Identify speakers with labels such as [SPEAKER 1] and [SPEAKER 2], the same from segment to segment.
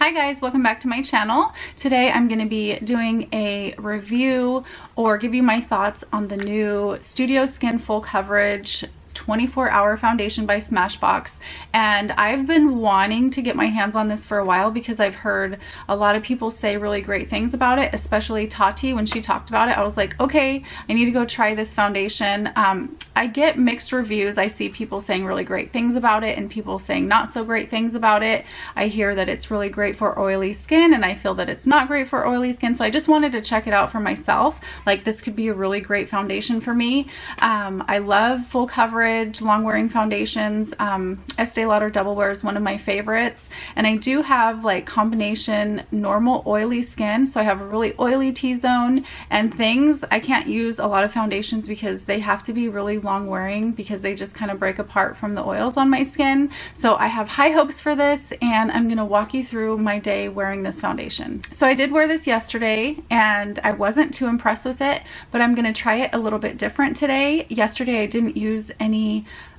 [SPEAKER 1] Hi guys, welcome back to my channel. Today I'm going to be doing a review or give you my thoughts on the new Studio Skin Full Coverage 24-hour foundation by SMASHBOX, and I've been wanting to get my hands on this for a while because I've heard a lot of people say really great things about it, especially Tati. When she talked about it, I was like, okay, I need to go try this foundation. I get mixed reviews. I see people saying really great things about it and people saying not so great things about it. I hear that it's really great for oily skin and I feel that it's not great for oily skin, so I just wanted to check it out for myself. Like, this could be a really great foundation for me. I love full coverage long wearing foundations. Estee Lauder Double Wear is one of my favorites, and I do have like combination normal oily skin, so I have a really oily T-zone and things. I can't use a lot of foundations because they have to be really long wearing because they just kind of break apart from the oils on my skin. So I have high hopes for this, and I'm gonna walk you through my day wearing this foundation. So I did wear this yesterday and I wasn't too impressed with it, but I'm gonna try it a little bit different today. Yesterday I didn't use any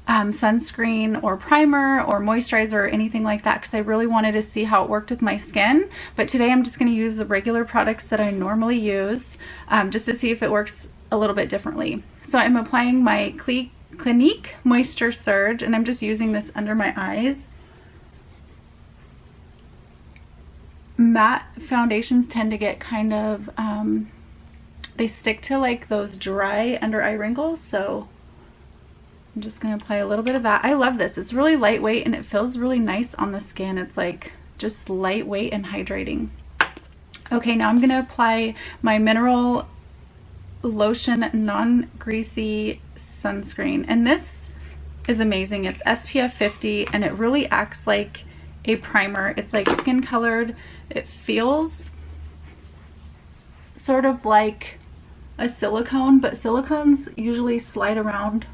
[SPEAKER 1] sunscreen or primer or moisturizer or anything like that because I really wanted to see how it worked with my skin. But today I'm just going to use the regular products that I normally use just to see if it works a little bit differently. So I'm applying my Clinique Moisture Surge, and I'm just using this under my eyes. Matte foundations tend to get kind of they stick to like those dry under eye wrinkles, so I'm just going to apply a little bit of that. I love this. It's really lightweight and it feels really nice on the skin. It's like just lightweight and hydrating. Okay, now I'm going to apply my Mineral Lotion Non-Greasy Sunscreen. And this is amazing. It's SPF 50 and it really acts like a primer. It's like skin colored. It feels sort of like a silicone, but silicones usually slide around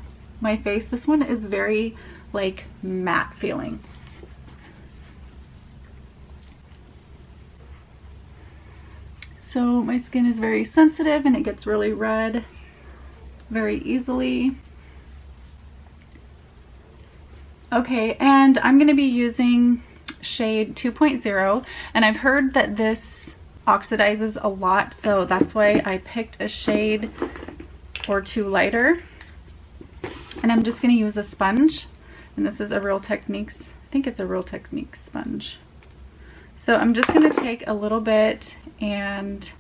[SPEAKER 1] my face. This one is very like matte feeling. So my skin is very sensitive and it gets really red very easily. Okay, and I'm going to be using shade 2.0, and I've heard that this oxidizes a lot, so that's why I picked a shade or two lighter. And I'm just going to use a sponge, and this is a Real Techniques, I think it's a Real Techniques sponge. So I'm just going to take a little bit, and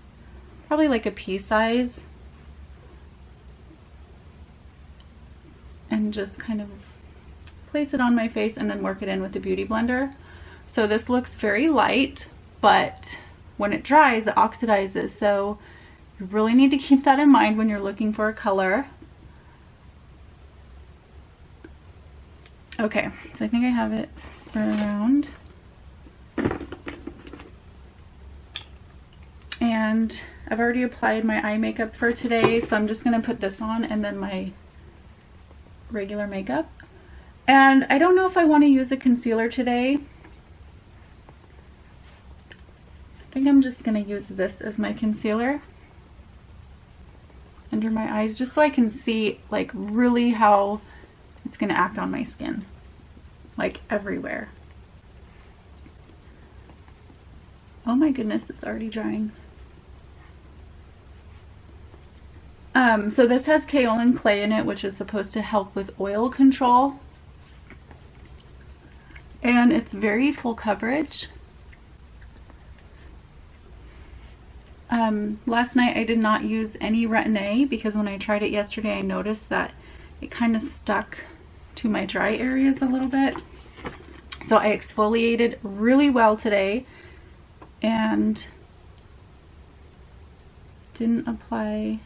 [SPEAKER 1] probably like a pea size, and just kind of place it on my face and then work it in with the Beauty Blender. So this looks very light, but when it dries it oxidizes, so you really need to keep that in mind when you're looking for a color. Okay, so I think I have it spread around. And I've already applied my eye makeup for today, so I'm just going to put this on and then my regular makeup. And I don't know if I want to use a concealer today. I think I'm just going to use this as my concealer under my eyes, just so I can see like really how it's going to act on my skin, like everywhere. Oh my goodness, it's already drying. So this has kaolin clay in it, which is supposed to help with oil control. And it's very full coverage. Last night I did not use any Retin-A because when I tried it yesterday I noticed that it kind of stuck to my dry areas a little bit. So I exfoliated really well today and didn't apply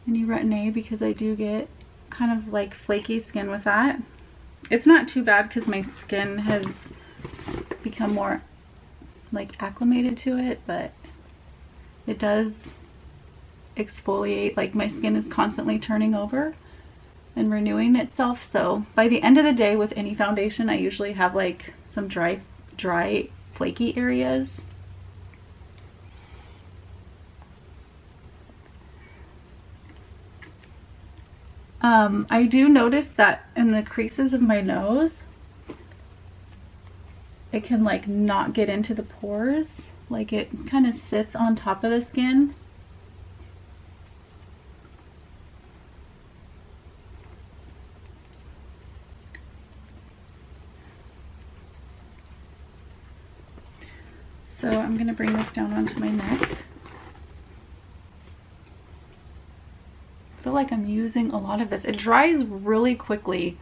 [SPEAKER 1] any Retin-A because I do get kind of like flaky skin with that. It's not too bad because my skin has become more like acclimated to it, but it does exfoliate. Like, my skin is constantly turning over and renewing itself, so by the end of the day with any foundation I usually have like some dry flaky areas. I do notice that in the creases of my nose it can like not get into the pores. Like it kind of sits on top of the skin. So I'm going to bring this down onto my neck. I feel like I'm using a lot of this. It dries really quickly.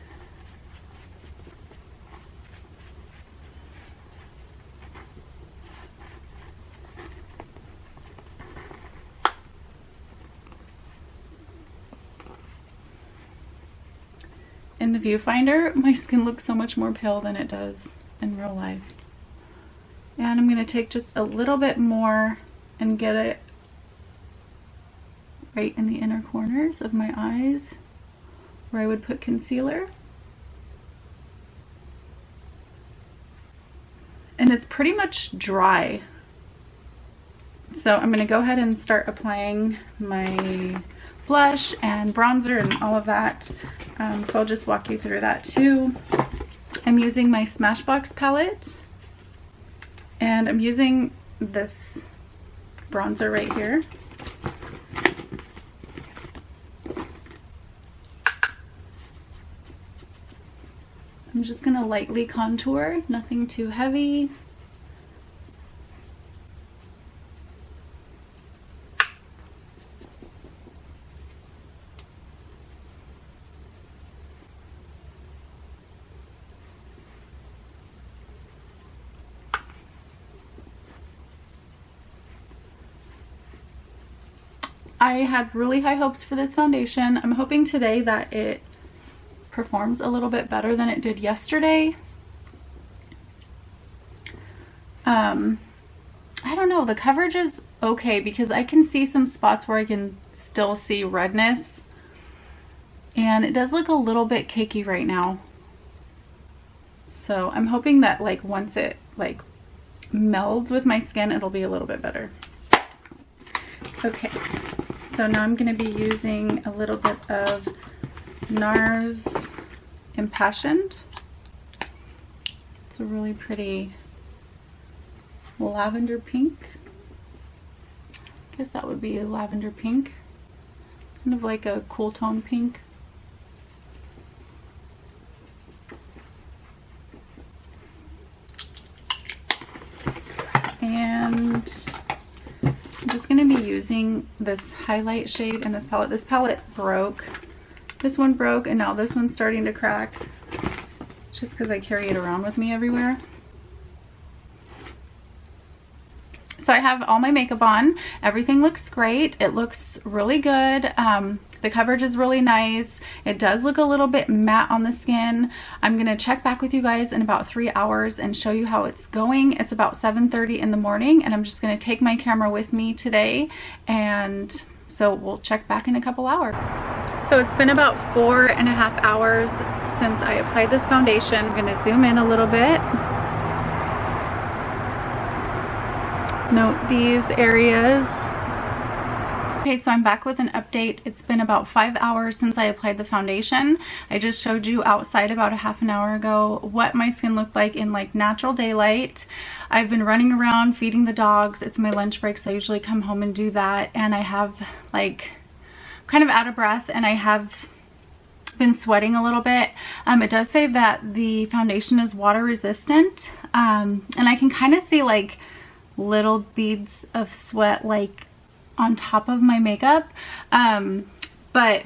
[SPEAKER 1] In the viewfinder, my skin looks so much more pale than it does in real life. And I'm going to take just a little bit more and get it right in the inner corners of my eyes where I would put concealer. And it's pretty much dry. So I'm going to go ahead and start applying my blush and bronzer and all of that. So I'll just walk you through that too. I'm using my SMASHBOX palette. And I'm using this bronzer right here. I'm just going to lightly contour, nothing too heavy. I had really high hopes for this foundation. I'm hoping today that it performs a little bit better than it did yesterday. I don't know, the coverage is okay because I can see some spots where I can still see redness, and it does look a little bit cakey right now. So I'm hoping that like once it like melds with my skin, it'll be a little bit better. Okay, so now I'm going to be using a little bit of NARS Impassioned. It's a really pretty lavender pink. I guess that would be a lavender pink. Kind of like a cool tone pink. And I'm just going to be using this highlight shade in this palette. This palette broke. This one broke, and now this one's starting to crack. Just because I carry it around with me everywhere. So I have all my makeup on. Everything looks great. It looks really good. The coverage is really nice. It does look a little bit matte on the skin. I'm going to check back with you guys in about 3 hours and show you how it's going. It's about 7:30 in the morning, and I'm just going to take my camera with me today, and so we'll check back in a couple hours. So it's been about 4.5 hours since I applied this foundation. I'm going to zoom in a little bit. Note these areas. Okay, so I'm back with an update. It's been about 5 hours since I applied the foundation. I just showed you outside about a half an hour ago what my skin looked like in like natural daylight. I've been running around feeding the dogs. It's my lunch break, so I usually come home and do that. And I have like kind of out of breath, and I have been sweating a little bit. It does say that the foundation is water resistant, and I can kind of see like little beads of sweat like on top of my makeup, but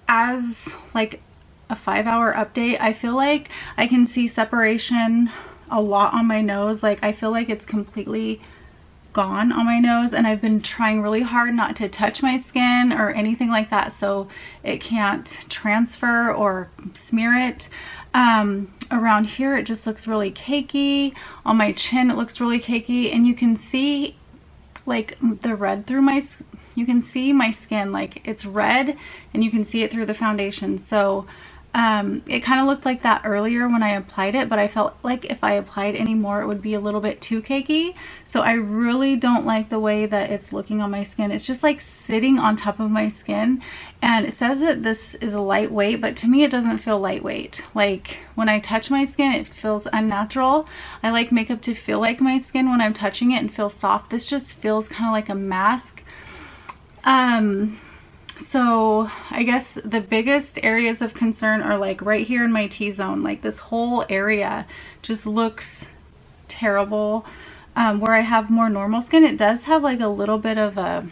[SPEAKER 1] as like a 5-hour update, I feel like I can see separation a lot on my nose. Like I feel like it's completely gone on my nose, and I've been trying really hard not to touch my skin or anything like that so it can't transfer or smear it. Around here it just looks really cakey. On my chin it looks really cakey, and you can see like the red through my, you can see my skin, like it's red and you can see it through the foundation. So It kind of looked like that earlier when I applied it, but I felt like if I applied any more it would be a little bit too cakey. So I really don't like the way that it's looking on my skin. It's just like sitting on top of my skin, and it says that this is a lightweight, but to me it doesn't feel lightweight. Like when I touch my skin it feels unnatural. I like makeup to feel like my skin when I'm touching it and feel soft. This just feels kind of like a mask. So I guess the biggest areas of concern are like right here in my T-zone. Like this whole area just looks terrible. Where I have more normal skin, it does have like a little bit of a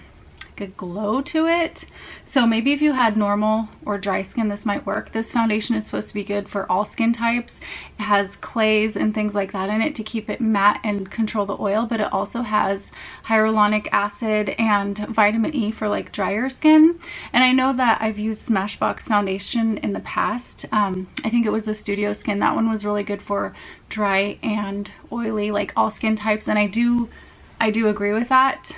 [SPEAKER 1] glow to it. So maybe if you had normal or dry skin, this might work. This foundation is supposed to be good for all skin types. It has clays and things like that in it to keep it matte and control the oil, but it also has hyaluronic acid and vitamin E for like drier skin. And I know that I've used Smashbox foundation in the past. I think it was a Studio Skin. That one was really good for dry and oily, like all skin types. And I do agree with that.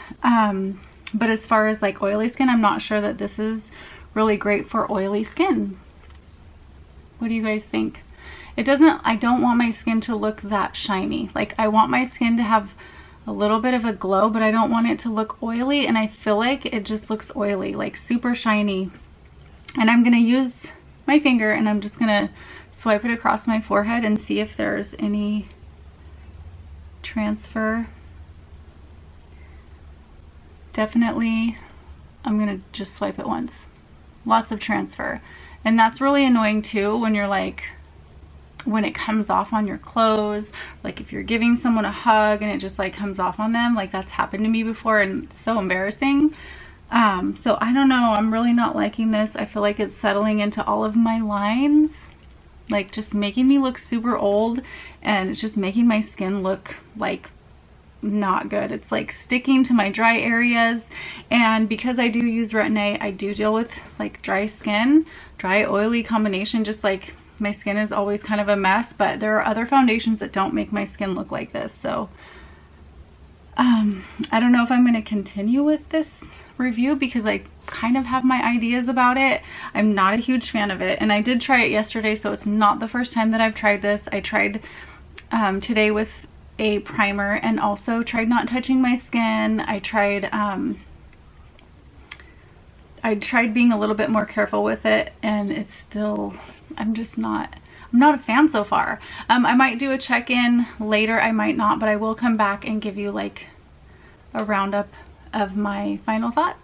[SPEAKER 1] But as far as like oily skin, I'm not sure that this is really great for oily skin. What do you guys think? I don't want my skin to look that shiny. Like I want my skin to have a little bit of a glow, but I don't want it to look oily, and I feel like it just looks oily, like super shiny. And I'm gonna use my finger and I'm just gonna swipe it across my forehead and see if there's any transfer. Definitely, I'm gonna just swipe it once. Lots of transfer. And that's really annoying too when you're like, when it comes off on your clothes, like if you're giving someone a hug and it just like comes off on them. Like that's happened to me before and it's so embarrassing. So I don't know, I'm really not liking this. I feel like it's settling into all of my lines, like just making me look super old, and it's just making my skin look like not good. It's like sticking to my dry areas, and because I do use Retin-A, I do deal with like dry skin, dry oily combination. Just like my skin is always kind of a mess, but there are other foundations that don't make my skin look like this. So I don't know if I'm going to continue with this review because I kind of have my ideas about it. I'm not a huge fan of it, and I did try it yesterday, so it's not the first time that I've tried this. I tried today with a primer and also tried not touching my skin. I tried being a little bit more careful with it, and it's still, I'm not a fan so far. I might do a check-in later, I might not, but I will come back and give you like a roundup of my final thoughts.